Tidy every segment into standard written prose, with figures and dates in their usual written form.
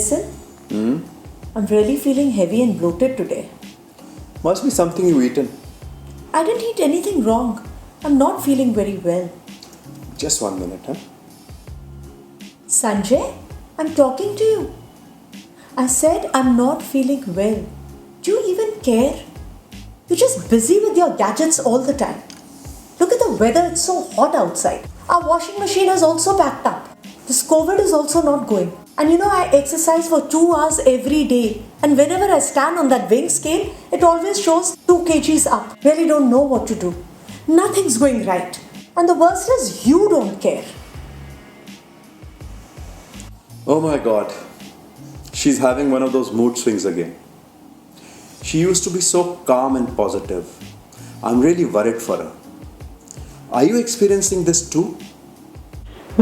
listen? I'm really feeling heavy and bloated today. Must be something you've eaten. I didn't eat anything wrong. I'm not feeling very well. Just 1 minute, huh? Sanjay, I'm talking to you. I said I'm not feeling well. Do you even care? You're just busy with your gadgets all the time. Look at the weather, it's so hot outside. Our washing machine is also packed up. This COVID is also not going. And I exercise for 2 hours every day. And whenever I stand on that weighing scale, it always shows 2 kgs up. Really don't know what to do. Nothing's going right. And the worst is you don't care. Oh my god. She's having one of those mood swings again. She used to be so calm and positive. I'm really worried for her. Are you experiencing this too?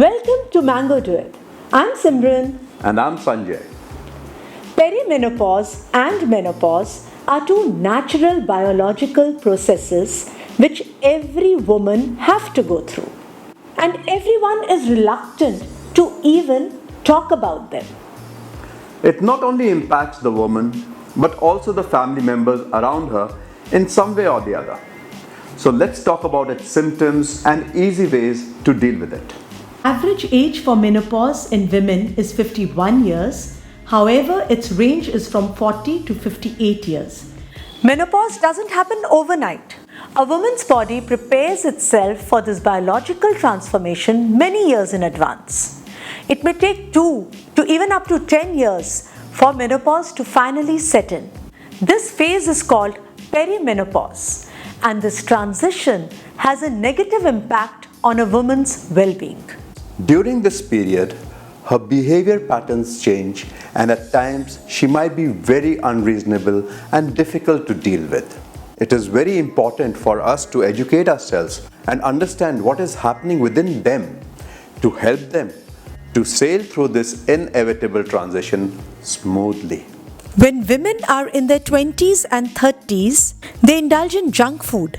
Welcome to Mango Do It. I'm Simran. And I'm Sanjay. Perimenopause and menopause are two natural biological processes which every woman have to go through. And everyone is reluctant to even talk about them. It not only impacts the woman, but also the family members around her in some way or the other. So let's talk about its symptoms and easy ways to deal with it. Average age for menopause in women is 51 years. However, its range is from 40 to 58 years. Menopause doesn't happen overnight. A woman's body prepares itself for this biological transformation many years in advance. It may take 2 to even up to 10 years for menopause to finally set in. This phase is called perimenopause, and this transition has a negative impact on a woman's well-being. During this period, her behavior patterns change, and at times she might be very unreasonable and difficult to deal with. It is very important for us to educate ourselves and understand what is happening within them to help them to sail through this inevitable transition smoothly. When women are in their 20s and 30s, they indulge in junk food,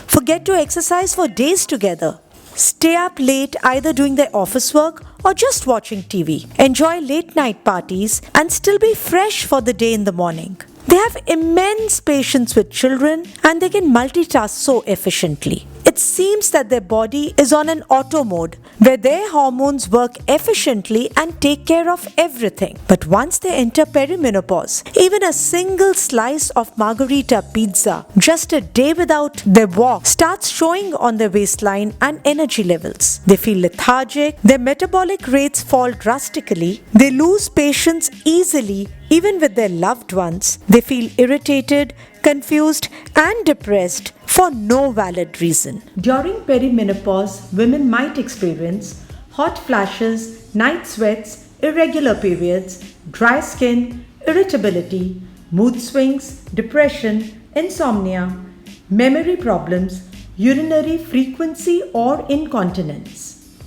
forget to exercise for days together, stay up late either doing their office work or just watching TV, enjoy late night parties, and still be fresh for the day in the morning. They have immense patience with children and they can multitask so efficiently. It seems that their body is on an auto mode where their hormones work efficiently and take care of everything. But once they enter perimenopause, even a single slice of margarita pizza, just a day without their walk, starts showing on their waistline and energy levels. They feel lethargic, their metabolic rates fall drastically, they lose patience easily even with their loved ones. They feel irritated, confused, and depressed for no valid reason. During perimenopause, women might experience hot flashes, night sweats, irregular periods, dry skin, irritability, mood swings, depression, insomnia, memory problems, urinary frequency or incontinence.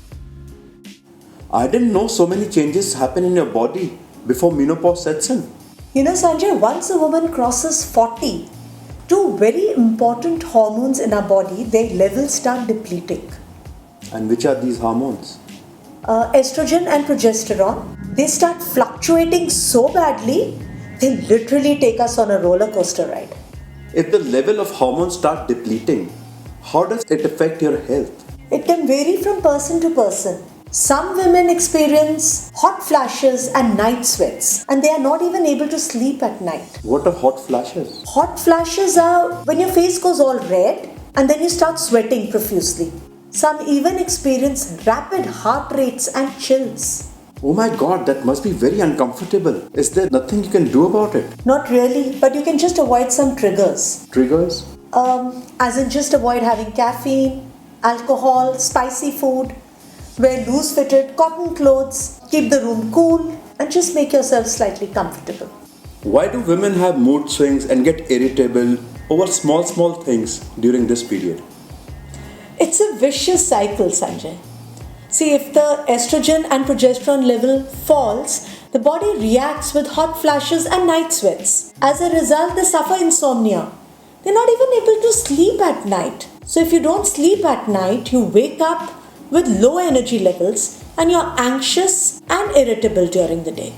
I didn't know so many changes happen in your body before menopause sets in. Sanjay, once a woman crosses 40, two very important hormones in our body, their levels start depleting. And which are these hormones? Estrogen and progesterone, they start fluctuating so badly, they literally take us on a roller coaster ride. If the level of hormones start depleting, how does it affect your health? It can vary from person to person. Some women experience hot flashes and night sweats, and they are not even able to sleep at night. What are hot flashes? Hot flashes are when your face goes all red and then you start sweating profusely. Some even experience rapid heart rates and chills. Oh my god, that must be very uncomfortable. Is there nothing you can do about it? Not really, but you can just avoid some triggers. Triggers? As in just avoid having caffeine, alcohol, spicy food, wear loose-fitted cotton clothes, keep the room cool, and just make yourself slightly comfortable. Why do women have mood swings and get irritable over small things during this period? It's a vicious cycle, Sanjay. See, if the estrogen and progesterone level falls, the body reacts with hot flashes and night sweats. As a result, they suffer insomnia. They're not even able to sleep at night. So if you don't sleep at night, you wake up with low energy levels and you're anxious and irritable during the day.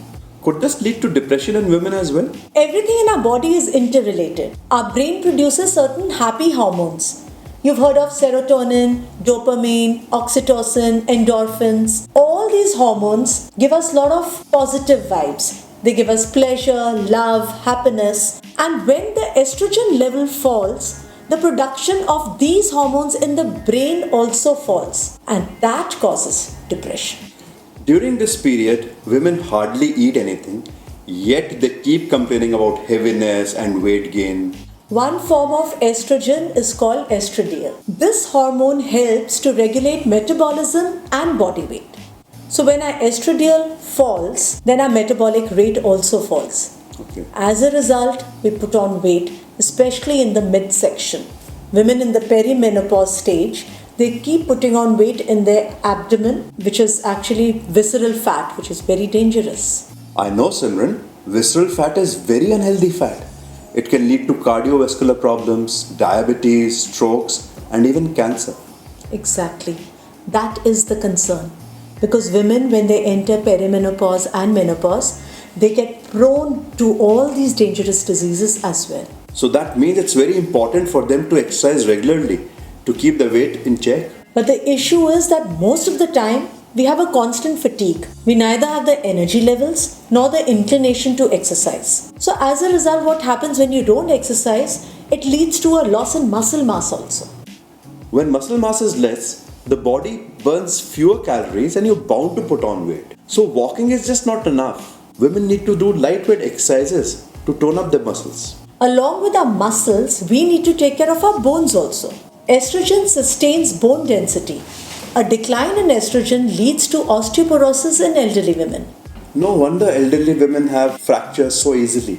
Could this lead to depression in women as well? Everything in our body is interrelated. Our brain produces certain happy hormones. You've heard of serotonin, dopamine, oxytocin, endorphins. All these hormones give us a lot of positive vibes. They give us pleasure, love, happiness. And when the estrogen level falls, the production of these hormones in the brain also falls. And that causes depression. During this period, women hardly eat anything, yet they keep complaining about heaviness and weight gain. One form of estrogen is called estradiol. This hormone helps to regulate metabolism and body weight. So when our estradiol falls, then our metabolic rate also falls. Okay. As a result, we put on weight, especially in the midsection. Women in the perimenopause stage, they keep putting on weight in their abdomen, which is actually visceral fat, which is very dangerous. I know, Simran, visceral fat is very unhealthy fat. It can lead to cardiovascular problems, diabetes, strokes, and even cancer. Exactly. That is the concern. Because women, when they enter perimenopause and menopause, they get prone to all these dangerous diseases as well. So that means it's very important for them to exercise regularly to keep the weight in check. But the issue is that most of the time, we have a constant fatigue. We neither have the energy levels nor the inclination to exercise. So as a result, what happens when you don't exercise, it leads to a loss in muscle mass also. When muscle mass is less, the body burns fewer calories and you're bound to put on weight. So walking is just not enough. Women need to do lightweight exercises to tone up their muscles. Along with our muscles, we need to take care of our bones also. Estrogen sustains bone density. A decline in estrogen leads to osteoporosis in elderly women. No wonder elderly women have fractures so easily.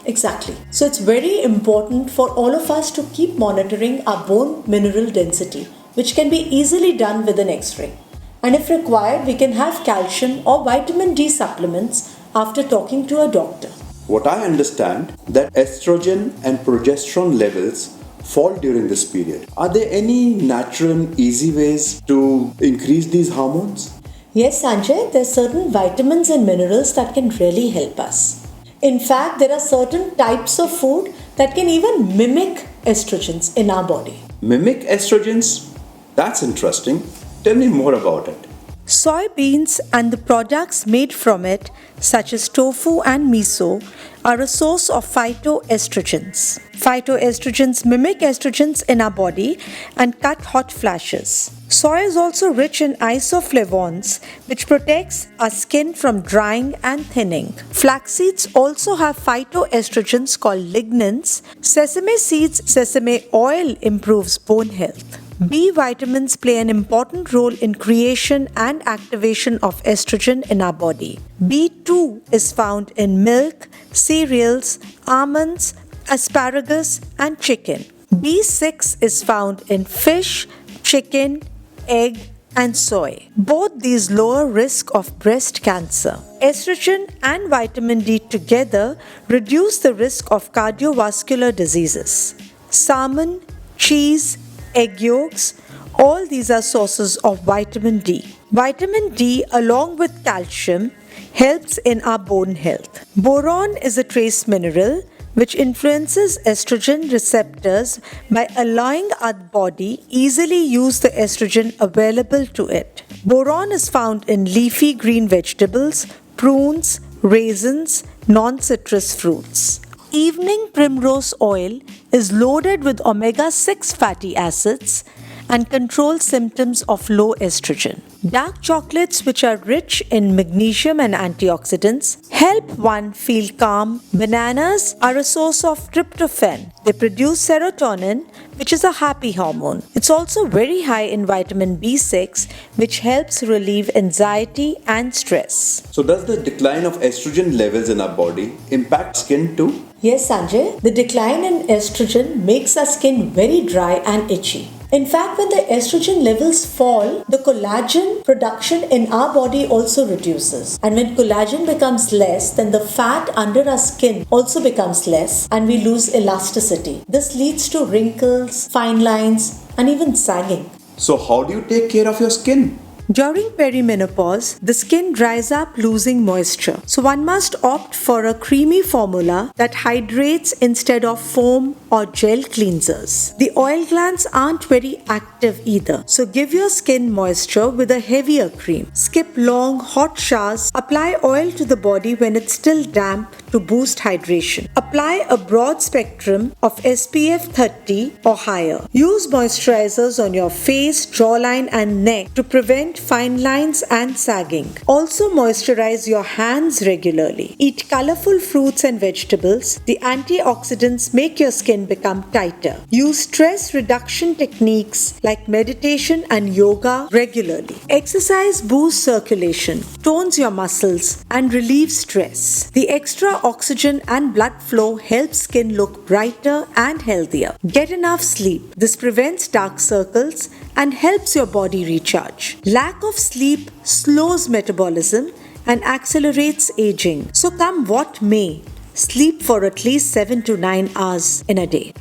Exactly. So it's very important for all of us to keep monitoring our bone mineral density, which can be easily done with an X-ray. And if required, we can have calcium or vitamin D supplements after talking to a doctor. What I understand that estrogen and progesterone levels fall during this period. Are there any natural and easy ways to increase these hormones? Yes, Sanjay, there are certain vitamins and minerals that can really help us. In fact, there are certain types of food that can even mimic estrogens in our body. Mimic estrogens? That's interesting. Tell me more about it. Soybeans and the products made from it, such as tofu and miso, are a source of phytoestrogens. Phytoestrogens mimic estrogens in our body and cut hot flashes. Soy is also rich in isoflavones, which protects our skin from drying and thinning. Flax seeds also have phytoestrogens called lignans. Sesame seeds, sesame oil improves bone health. B vitamins play an important role in creation and activation of estrogen in our body. B2 is found in milk, cereals, almonds, asparagus, and chicken. B6 is found in fish, chicken, egg, and soy. Both these lower risk of breast cancer. Estrogen and vitamin D together reduce the risk of cardiovascular diseases. Salmon, cheese, egg yolks, all these are sources of vitamin D. Vitamin D, along with calcium, helps in our bone health. Boron is a trace mineral which influences estrogen receptors by allowing our body easily use the estrogen available to it. Boron is found in leafy green vegetables, prunes, raisins, non-citrus fruits. Evening primrose oil is loaded with omega-6 fatty acids and controls symptoms of low estrogen. Dark chocolates, which are rich in magnesium and antioxidants, help one feel calm. Bananas are a source of tryptophan. They produce serotonin, which is a happy hormone. It's also very high in vitamin B6, which helps relieve anxiety and stress. So does the decline of estrogen levels in our body impact skin too? Yes, Sanjay. The decline in estrogen makes our skin very dry and itchy. In fact, when the estrogen levels fall, the collagen production in our body also reduces. And when collagen becomes less, then the fat under our skin also becomes less and we lose elasticity. This leads to wrinkles, fine lines, and even sagging. So how do you take care of your skin? During perimenopause, the skin dries up, losing moisture. So one must opt for a creamy formula that hydrates instead of foam or gel cleansers. The oil glands aren't very active either, so give your skin moisture with a heavier cream. Skip long, hot showers. Apply oil to the body when it's still damp to boost hydration. Apply a broad spectrum of SPF 30 or higher. Use moisturizers on your face, jawline and neck to prevent fine lines and sagging. Also moisturize your hands regularly. Eat colorful fruits and vegetables. The antioxidants make your skin become tighter. Use stress reduction techniques like meditation and yoga regularly. Exercise boosts circulation, tones your muscles and relieves stress. The extra oxygen and blood flow helps skin look brighter and healthier. Get enough sleep. This prevents dark circles and helps your body recharge. Lack of sleep slows metabolism and accelerates aging. So come what may, sleep for at least 7 to 9 hours in a day.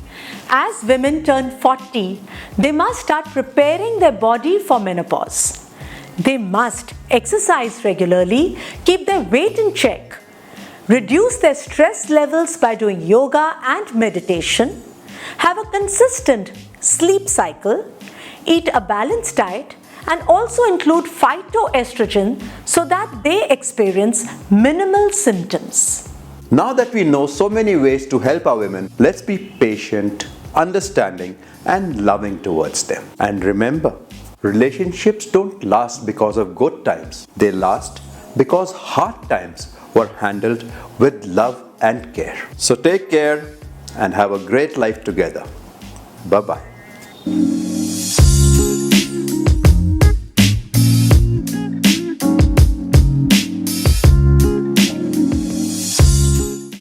As women turn 40, they must start preparing their body for menopause. They must exercise regularly, keep their weight in check, reduce their stress levels by doing yoga and meditation, have a consistent sleep cycle, eat a balanced diet, and also include phytoestrogen so that they experience minimal symptoms. Now that we know so many ways to help our women, let's be patient, understanding, and loving towards them. And remember, relationships don't last because of good times. They last because hard times were handled with love and care. So take care and have a great life together. Bye-bye.